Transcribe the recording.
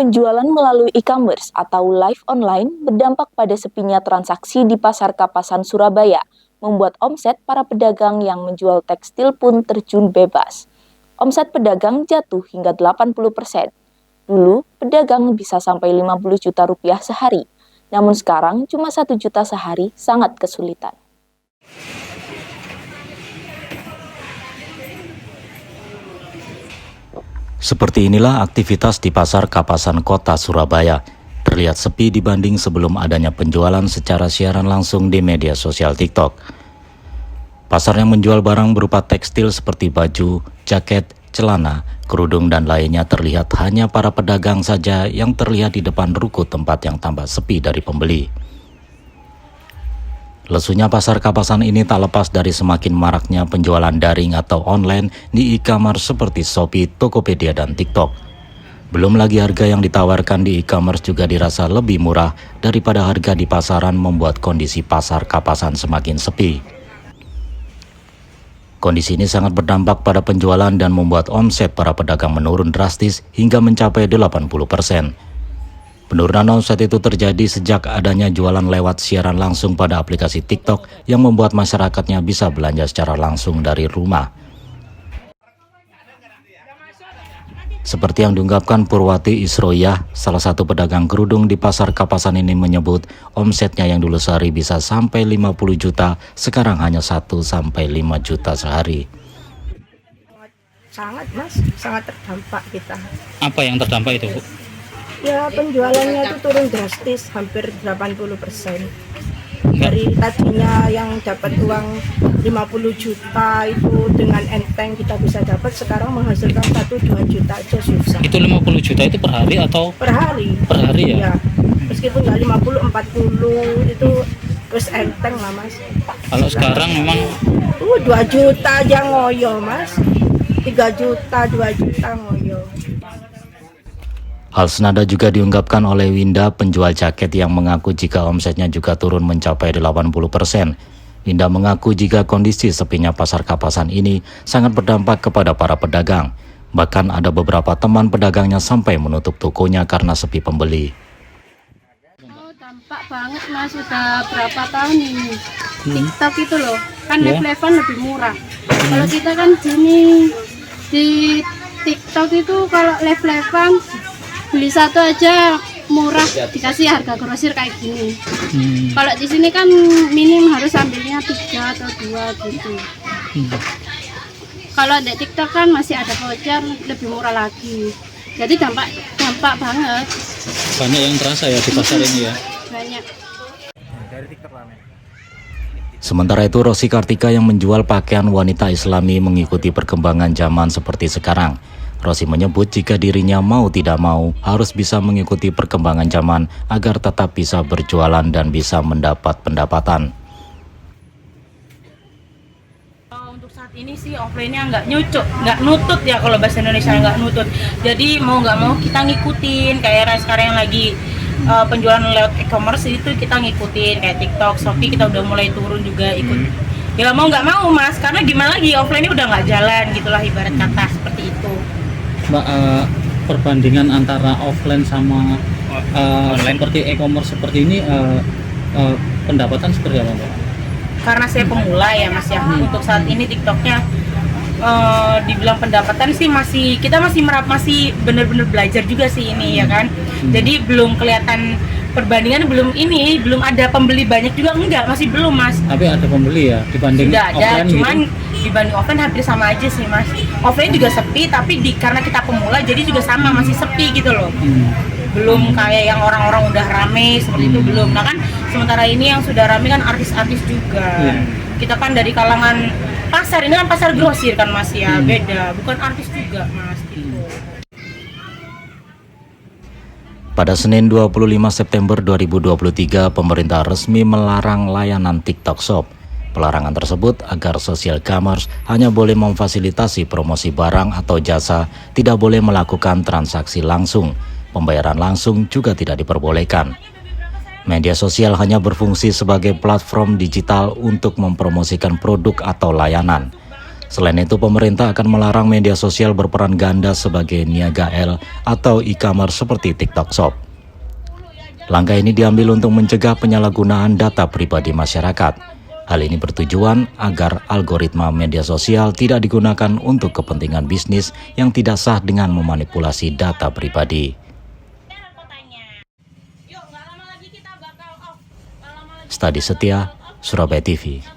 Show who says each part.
Speaker 1: Penjualan melalui e-commerce atau live online berdampak pada sepinya transaksi di Pasar Kapasan Surabaya, membuat omset para pedagang yang menjual tekstil pun terjun bebas. Omset pedagang jatuh hingga 80%. Dulu, pedagang bisa sampai 50 juta rupiah sehari, namun sekarang cuma 1 juta sehari sangat kesulitan.
Speaker 2: Seperti inilah aktivitas di Pasar Kapasan Kota Surabaya. Terlihat sepi dibanding sebelum adanya penjualan secara siaran langsung di media sosial TikTok. Pasar yang menjual barang berupa tekstil seperti baju, jaket, celana, kerudung dan lainnya terlihat hanya para pedagang saja yang terlihat di depan ruko tempat yang tambah sepi dari pembeli. Lesunya Pasar Kapasan ini tak lepas dari semakin maraknya penjualan daring atau online di e-commerce seperti Shopee, Tokopedia, dan TikTok. Belum lagi harga yang ditawarkan di e-commerce juga dirasa lebih murah daripada harga di pasaran, membuat kondisi Pasar Kapasan semakin sepi. Kondisi ini sangat berdampak pada penjualan dan membuat omset para pedagang menurun drastis hingga mencapai 80%. Penurunan omset itu terjadi sejak adanya jualan lewat siaran langsung pada aplikasi TikTok yang membuat masyarakatnya bisa belanja secara langsung dari rumah. Seperti yang diungkapkan Purwati Isroyah, salah satu pedagang kerudung di Pasar Kapasan ini menyebut omsetnya yang dulu sehari bisa sampai 50 juta, sekarang hanya 1-5 juta sehari.
Speaker 3: Sangat mas, sangat terdampak kita.
Speaker 4: Apa yang terdampak itu, Bu?
Speaker 3: Ya penjualannya itu turun drastis, hampir 80%. Dari tadinya yang dapat uang 50 juta itu dengan enteng kita bisa dapat, sekarang menghasilkan 1-2 juta aja susah.
Speaker 4: Itu 50 juta itu per hari atau?
Speaker 3: Per hari.
Speaker 4: Per hari ya?
Speaker 3: Ya. Meskipun nggak 50-40 itu terus enteng lah mas.
Speaker 4: Kalau sekarang memang
Speaker 3: 2 juta aja ngoyo mas, 3 juta, 2 juta ngoyo.
Speaker 2: Hal senada juga diungkapkan oleh Winda, penjual jaket yang mengaku jika omsetnya juga turun mencapai 80%. Winda mengaku jika kondisi sepinya Pasar Kapasan ini sangat berdampak kepada para pedagang. Bahkan ada beberapa teman pedagangnya sampai menutup tokonya karena sepi pembeli.
Speaker 5: Oh, dampak banget mas, sudah berapa tahun ini. TikTok itu loh, kan live-livean lebih murah. Kalau kita kan di TikTok itu kalau live-livean beli satu aja murah, dikasih harga grosir kayak gini. Kalau di sini kan minim harus ambilnya 3 atau 2 gitu. Kalau di TikTok kan masih ada voucher lebih murah lagi. Jadi dampak banget.
Speaker 4: banyak yang terasa ya di pasar ini ya?
Speaker 5: Banyak.
Speaker 2: Sementara itu, Rosi Kartika yang menjual pakaian wanita Islami mengikuti perkembangan zaman seperti sekarang. Rosi menyebut jika dirinya mau tidak mau harus bisa mengikuti perkembangan zaman agar tetap bisa berjualan dan bisa mendapat pendapatan.
Speaker 6: Untuk saat ini sih offline-nya nggak nutut ya, kalau bahasa Indonesia nggak nutut. Jadi mau nggak mau kita ngikutin, kayak sekarang yang lagi penjualan lewat e-commerce itu kita ngikutin, kayak TikTok, Shopee kita udah mulai turun juga ikut. Ya mau nggak mau mas, karena gimana lagi offline-nya udah nggak jalan gitulah ibarat kata seperti itu.
Speaker 4: Mbak, perbandingan antara offline sama online seperti e-commerce seperti ini, pendapatan seperti apa Mbak?
Speaker 6: Karena saya pemula ya mas ya, untuk saat ini TikToknya dibilang pendapatan sih kita masih bener-bener belajar juga sih ini ya kan. Jadi belum kelihatan perbandingan, belum ada pembeli banyak juga, masih belum mas.
Speaker 4: Tapi ada pembeli ya dibanding
Speaker 6: sudah ada,
Speaker 4: offline
Speaker 6: cuman
Speaker 4: gitu?
Speaker 6: Dibanding offline hampir sama aja sih mas. Offline juga sepi, tapi karena kita pemula jadi juga sama, masih sepi gitu loh. Belum kayak yang orang-orang udah rame seperti itu, belum. Nah kan sementara ini yang sudah rame kan artis-artis juga. Kita kan dari kalangan pasar, ini kan pasar grosir kan mas ya, beda, bukan artis juga mas gitu.
Speaker 2: Pada Senin 25 September 2023, pemerintah resmi melarang layanan TikTok Shop. Pelarangan tersebut agar sosial commerce hanya boleh memfasilitasi promosi barang atau jasa, tidak boleh melakukan transaksi langsung. Pembayaran langsung juga tidak diperbolehkan. Media sosial hanya berfungsi sebagai platform digital untuk mempromosikan produk atau layanan. Selain itu, pemerintah akan melarang media sosial berperan ganda sebagai niaga L atau e-commerce seperti TikTok Shop. Langkah ini diambil untuk mencegah penyalahgunaan data pribadi masyarakat. Hal ini bertujuan agar algoritma media sosial tidak digunakan untuk kepentingan bisnis yang tidak sah dengan memanipulasi data pribadi. Stadi Setia, Surabaya TV.